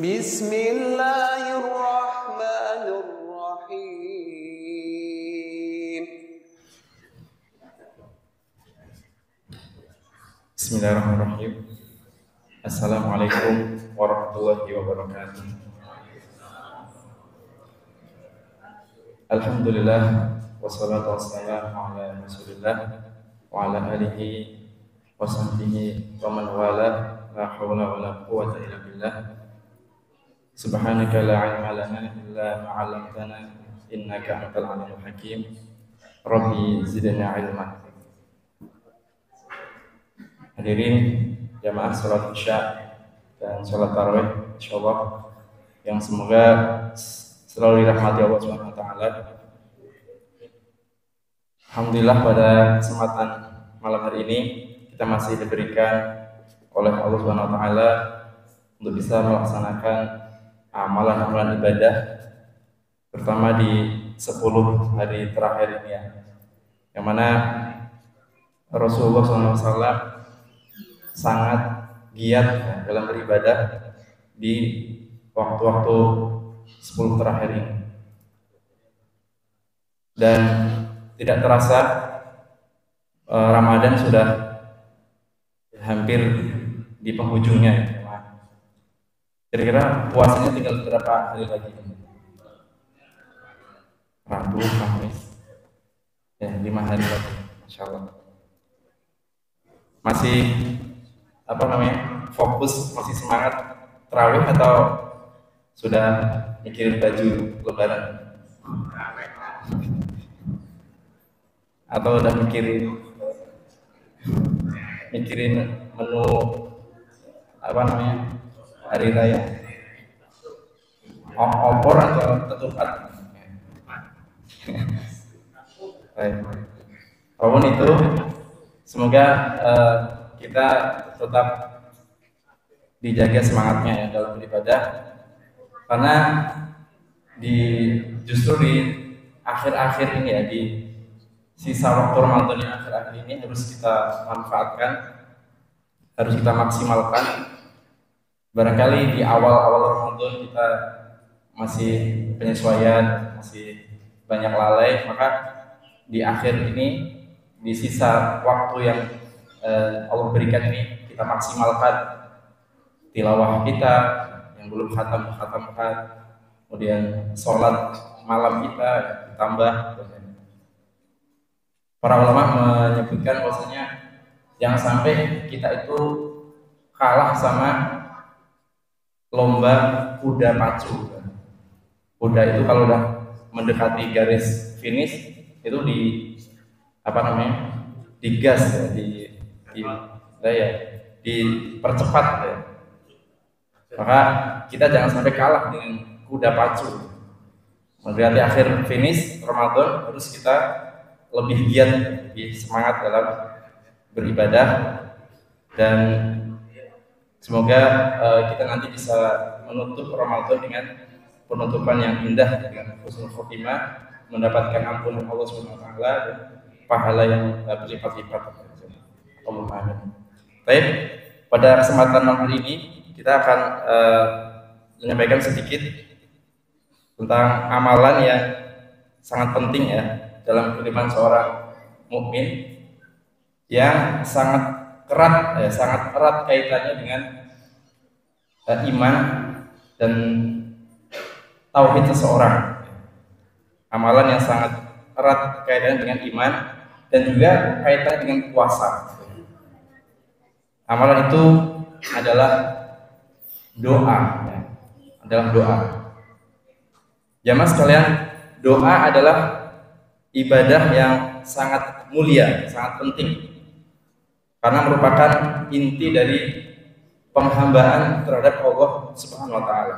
Bismillahirrahmanirrahim. Bismillahirrahmanirrahim. Assalamualaikum warahmatullahi wabarakatuh. Alhamdulillah wassalatu wassalamu ala Rasulillah wa ala alihi wa sahbihi wa man wala, la haula wa la quwwata illa billah. Subhanaka la ilma lana illa ma 'allamtana innaka antal alimul hakim. Rabbi zidni ilma. Hadirin jamaah salat Isya dan salat tarawih insyaallah yang semoga selalu dirahmati Allah Subhanahu wa taala. Alhamdulillah pada kesempatan malam hari ini kita masih diberikan oleh Allah Subhanahu wa taala untuk bisa melaksanakan amalan-amalan ibadah terutama di 10 hari terakhir ini ya. Yang mana Rasulullah SAW sangat giat ya, dalam beribadah di waktu-waktu 10 terakhir ini. Dan tidak terasa Ramadan sudah hampir di penghujungnya ya. Kira-kira puasanya tinggal berapa hari lagi? Rabu, Kamis, ya 5 hari lagi, Masya Allah. Masih fokus, masih semangat tarawih atau sudah mikirin baju lebaran? Atau udah mikirin menu hari raya? Opor atau ketupat? Apapun itu, semoga kita tetap dijaga semangatnya ya dalam beribadah, karena justru di akhir-akhir ini ya, di sisa waktu Ramadan yang akhir-akhir ini harus kita manfaatkan, harus kita maksimalkan. Barangkali di awal-awal Ramadan kita masih penyesuaian, masih banyak lalai, maka di akhir ini, di sisa waktu yang Allah berikan ini, kita maksimalkan tilawah kita yang belum khatam-khatamkan, kemudian sholat malam kita ditambah. Para ulama menyebutkan bahwasanya jangan sampai kita itu kalah sama lomba kuda pacu. Kuda itu kalau udah mendekati garis finish itu digas ya, dipercepat ya. Maka kita jangan sampai kalah dengan kuda pacu. Mendekati akhir finish Ramadan harus kita lebih giat, lebih semangat dalam beribadah, dan semoga kita nanti bisa menutup Ramadan dengan penutupan yang indah, dengan husnul khotimah, mendapatkan ampunan Allah Subhanahu wa taala dan pahala yang berlipat-lipat. Allahumma amin. Baik, pada kesempatan malam hari ini kita akan menyampaikan sedikit tentang amalan yang sangat penting ya dalam kehidupan seorang mukmin, yang sangat erat kaitannya dengan iman dan tauhid seseorang. Amalan yang sangat erat kaitannya dengan iman dan juga kaitannya dengan puasa. Amalan itu adalah doa. Jamaah sekalian, doa adalah ibadah yang sangat mulia, sangat penting, karena merupakan inti dari penghambaan terhadap Allah Subhanahu wa taala.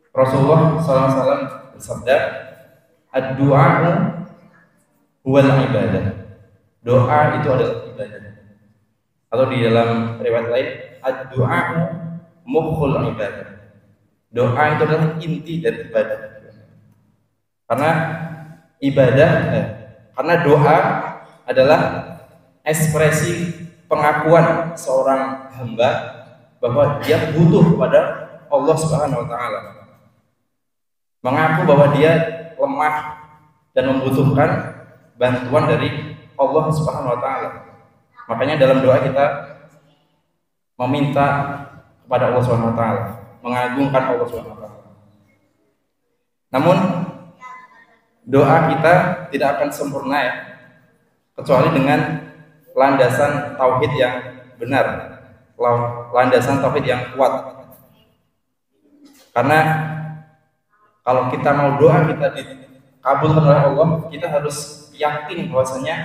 Rasulullah SAW bersabda, "Ad-du'a'u huwal ibadah." Doa itu adalah ibadah. Atau di dalam riwayat lain, ad-du'a'u mukhul ibadah. Doa itu adalah inti dari ibadah. Karena doa adalah ekspresi pengakuan seorang hamba bahwa dia butuh kepada Allah Subhanahu wa taala. Mengaku bahwa dia lemah dan membutuhkan bantuan dari Allah Subhanahu wa taala. Makanya dalam doa kita meminta kepada Allah Subhanahu wa taala, mengagungkan Allah Subhanahu wa taala. Namun doa kita tidak akan sempurna ya, kecuali dengan landasan tauhid yang benar, landasan tauhid yang kuat. Karena kalau kita mau doa kita dikabulkan oleh Allah, kita harus yakin bahwasanya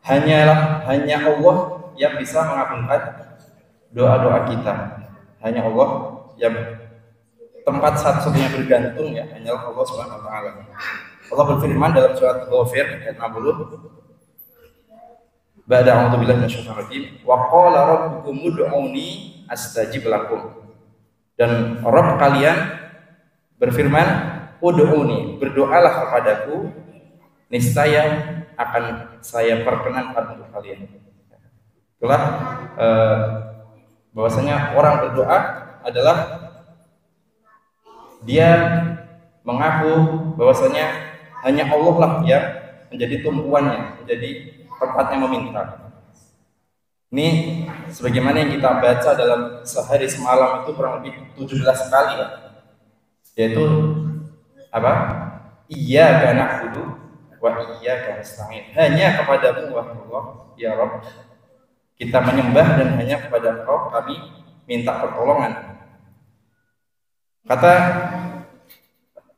hanya Allah yang bisa mengabulkan doa-doa kita. Hanya Allah yang tempat satu-satunya bergantung ya, hanyalah Allah Subhanahu wa taala. Allah berfirman dalam surat Ghafir ayat 60, Ba'da a'udzu billahi minasyaitonir rajim, wa qala rabbukum ud'uni astajib lakum. Dan Rabb kalian berfirman, ud'uni, berdoalah kepadaku, niscaya akan saya perkenankan untuk kalian. Itulah bahwasanya orang berdoa adalah dia mengaku bahwasanya hanya Allah lah yang menjadi tumpuannya, menjadi tempatnya meminta. Ini sebagaimana yang kita baca dalam sehari semalam itu kurang lebih 17 kali ya. Yaitu apa? Iyyaka na'budu wa iyyaka nasta'in. Hanya kepadamu wahai Allah ya Rabb kita menyembah dan hanya kepada Engkau kami minta pertolongan. Kata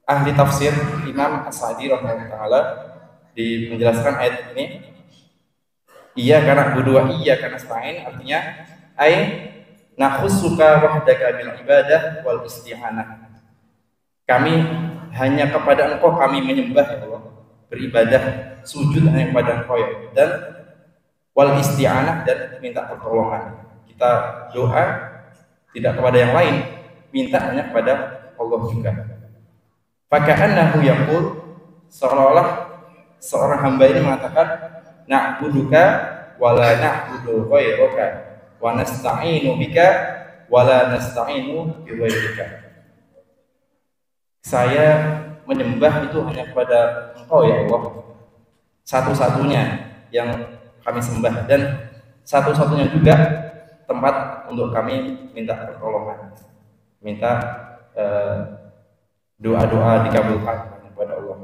ahli tafsir Imam As-Sa'di rahimahullah taala di menjelaskan ayat ini, iyyaka na'budu wa iyyaka nasta'in, artinya ai nakhussuka wahdaka bil ibadah wal isti'anah. Kami hanya kepada Engkau kami menyembah ya Allah, beribadah, sujud hanya kepada Engkau ya, dan wal isti'anah dan minta pertolongan. Kita doa tidak kepada yang lain, minta hanya kepada Allah juga. Faka'annahu yaqul, seolah-olah seorang hamba ini mengatakan na'buduka wa la na'budu ghairaka wa nasta'inu bika wa la nasta'inu bi ghairika. Saya menyembah itu hanya kepada Engkau ya Allah, satu-satunya yang kami sembah, dan satu-satunya juga tempat untuk kami minta pertolongan, minta doa-doa dikabulkan kepada Allah.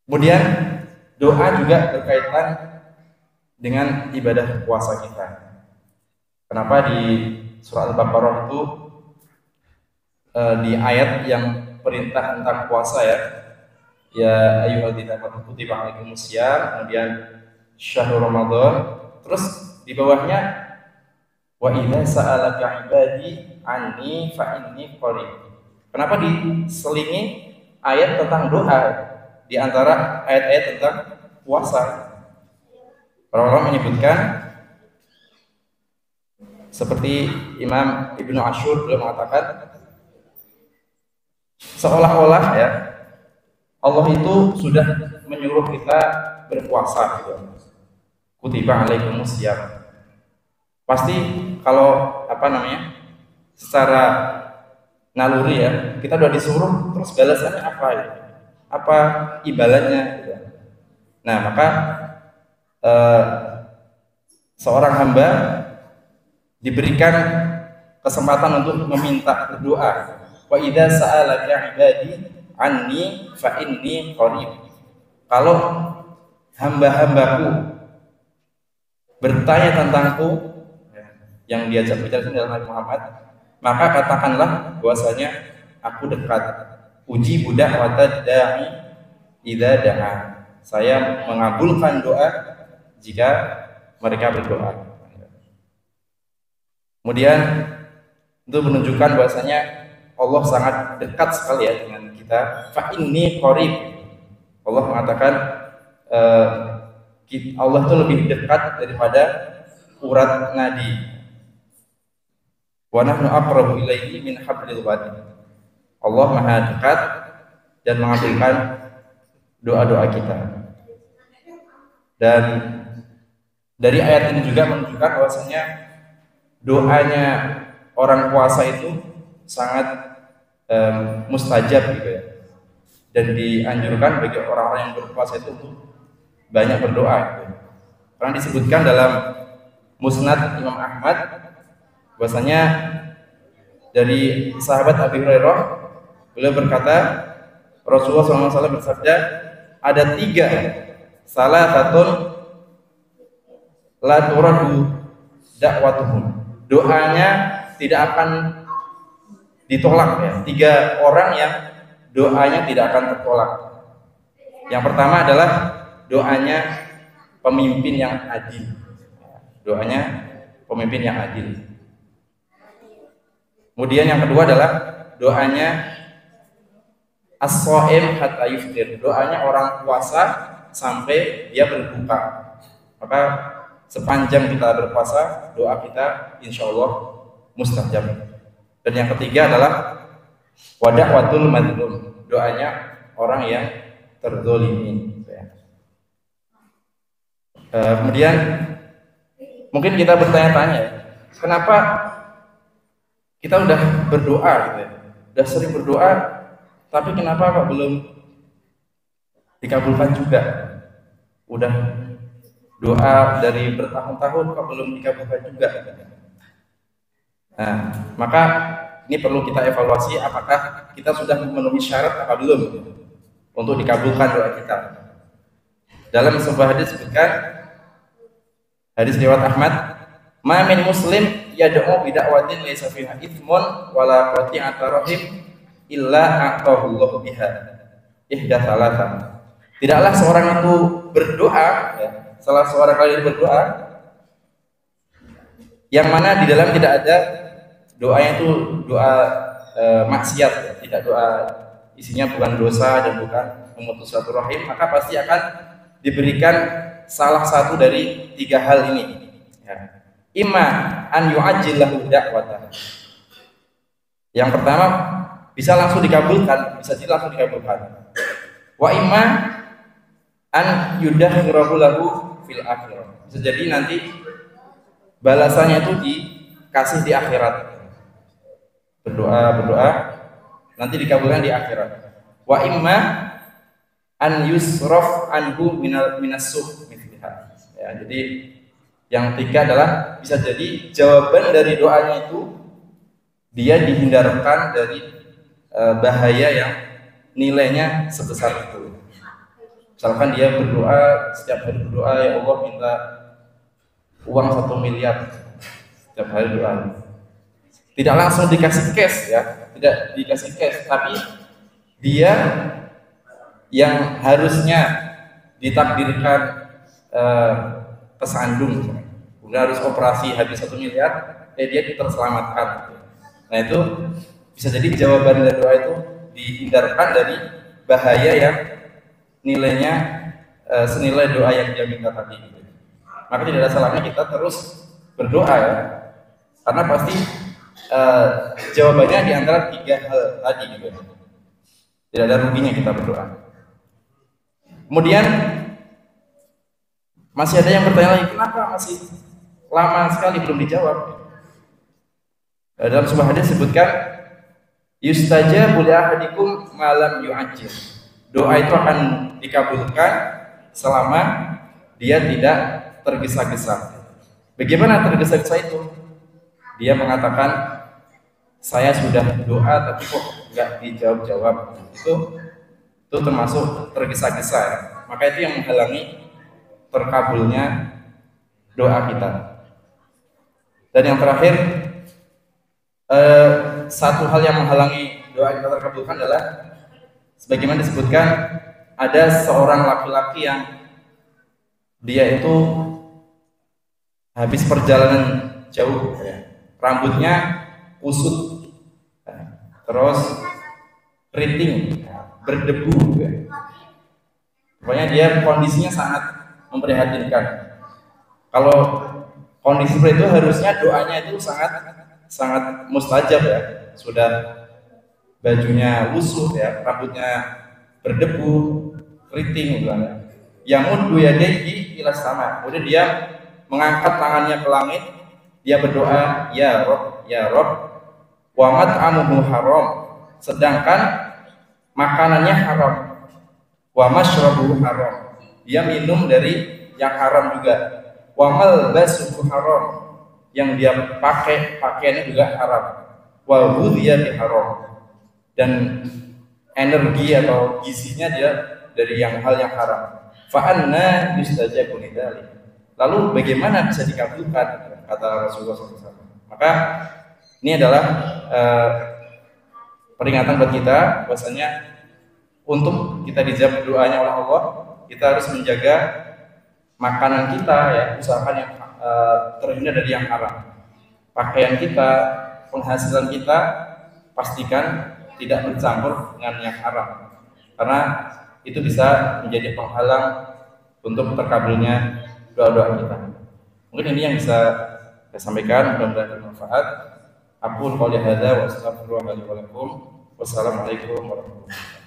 Kemudian doa juga berkaitan dengan ibadah puasa kita. Kenapa di surat Al-Baqarah itu di ayat yang perintah tentang puasa ya ayyuhalladzina amanu kutiba alaikumusiyam, kemudian syahrul Ramadan, terus di bawahnya wa idza sa'alaka ibadi anni fa inni qarib. Kenapa diselingi ayat tentang doa di antara ayat-ayat tentang puasa? Orang-orang menyebutkan seperti Imam Ibnu Ashur beliau mengatakan seolah-olah ya Allah itu sudah menyuruh kita berpuasa gitu. Kutiba alaikumusiyam. Pasti kalau secara naluri ya, kita udah disuruh, terus balasannya apa ya? Apa imbalannya gitu. Nah, maka seorang hamba diberikan kesempatan untuk meminta berdoa. Wa idza sa'alaka ibadi anni fa inni qarib. Kalau hamba-hambaku bertanya tentangku yang diajak bicara dalam Nabi Muhammad, maka katakanlah bahwasanya aku dekat. Uji budak wata da'i idza da'a. Saya mengabulkan doa jika mereka berdoa. Kemudian itu menunjukkan bahwasanya Allah sangat dekat sekali ya dengan kita. Fa inni qarib. Allah mengatakan Allah itu lebih dekat daripada urat nadi. Wa nahnu aqrabu ilaihi min hablil warid. Allah Maha dekat dan mengabulkan doa-doa kita. Dan dari ayat ini juga menunjukkan bahwasanya doanya orang puasa itu sangat mustajab gitu ya. Dan dianjurkan bagi orang-orang yang berpuasa itu untuk banyak berdoa gitu. Karena disebutkan dalam Musnad Imam Ahmad bahwasanya dari sahabat Abi Hurairah, beliau berkata, Rasulullah SAW bersabda, ada 3 salah satu la turadu da'watuhum, doanya tidak akan ditolak ya. 3 orang yang doanya tidak akan tertolak. Yang pertama adalah doanya pemimpin yang adil. Doanya pemimpin yang adil. Kemudian yang kedua adalah doanya as-shaim hatta yuftir. Doanya orang puasa sampai dia berbuka. Maka sepanjang kita berpuasa, doa kita insya Allah mustajab. Dan yang ketiga adalah wada'watul madlum, doanya orang yang terzolimi. Kemudian mungkin kita bertanya-tanya, kenapa kita udah berdoa gitu ya, udah sering berdoa, tapi kenapa kok belum dikabulkan juga? Udah doa dari bertahun-tahun kok belum dikabulkan juga? Nah, maka ini perlu kita evaluasi apakah kita sudah memenuhi syarat apa belum untuk dikabulkan doa kita. Dalam sebuah hadis disebutkan, hadis riwayat Ahmad, "Ma min muslim yad'u bi da'watin laysa fiha ithmun wala qati'atu rahim illa a'tahu Allahu biha ihda thalatha." Tidaklah seorang itu berdoa, ya, salah seorang kali berdoa yang mana di dalam tidak ada doanya itu doa maksiat, ya, tidak doa isinya bukan dosa dan bukan memutus silaturahim, maka pasti akan diberikan salah satu dari 3 hal ini. Ya. Imma an yu'ajjilahu da'watah. Yang pertama bisa langsung dikabulkan, bisa langsung dikabulkan. Wa imma an yudakhirahu lahu fil akhirah. Bisa jadi nanti balasannya itu dikasih di akhirat. Berdoa nanti dikabulkan di akhirat. Wa imma an yusraf anhu minas su'. Ya, jadi yang 3 adalah bisa jadi jawaban dari doanya itu dia dihindarkan dari bahaya yang nilainya sebesar itu. Misalkan dia berdoa, setiap hari berdoa, ya Allah minta uang 1 miliar setiap hari doa. Tidak langsung dikasih cash ya, tidak dikasih cash, tapi dia yang harusnya ditakdirkan kesandung, udah harus operasi habis 1 miliar, dia terselamatkan. Nah itu bisa jadi jawaban dari doa itu dihindarkan dari bahaya yang nilainya senilai doa yang dia minta tadi. Maka tidak ada salahnya kita terus berdoa ya, karena pasti jawabannya di antara 3 hal tadi gitu. Tidak ada ruginya kita berdoa. Kemudian masih ada yang bertanya lagi, kenapa masih lama sekali belum dijawab? Dalam sebuah hadis disebutkan, yustajabu li ahadikum ma lam yu'ajjil. Doa itu akan dikabulkan selama dia tidak tergesa-gesa. Bagaimana tergesa-gesa itu? Dia mengatakan, saya sudah doa tapi kok nggak dijawab-jawab. Itu termasuk tergesa-gesa. Maka itu yang menghalangi terkabulnya doa kita. Dan yang terakhir, satu hal yang menghalangi doa kita terkabulkan adalah sebagaimana disebutkan, ada seorang laki-laki yang dia itu habis perjalanan jauh, ya, rambutnya kusut, terus keriting, berdebu, ya. Pokoknya dia kondisinya sangat memprihatinkan. Kalau kondisi seperti itu harusnya doanya itu sangat mustajab ya. Sudah bajunya lusuh ya, rambutnya berdebu, keriting gitu kan. Yamuddu yadayhi ila sama. Kemudian dia mengangkat tangannya ke langit, dia berdoa, ya Rob, wa mat'amuhu haram, sedangkan makanannya haram, wa mashrabuhu haram, dia minum dari yang haram juga, wa malbasuhu haram, yang dia pakai pakaiannya juga haram, wa ghudhiya bi haram, dan energi atau gizinya dia dari yang hal yang haram. Fa anna yustajabu lidzalik, lalu bagaimana bisa dikabulkan, kata Rasulullah SAW. Maka ini adalah peringatan buat kita bahwasanya untuk kita dijawab doanya oleh Allah, kita harus menjaga makanan kita, ya, usahakan yang terhindar dari yang haram. Pakaian kita, penghasilan kita, pastikan tidak bercampur dengan yang haram, karena itu bisa menjadi penghalang untuk terkabulnya doa-doa kita. Mungkin ini yang bisa saya sampaikan, mudah-mudahan bermanfaat. Aqulu qouli hadza wa astaghfirullaha li wa lakum. Wassalamualaikum warahmatullahi wabarakatuh.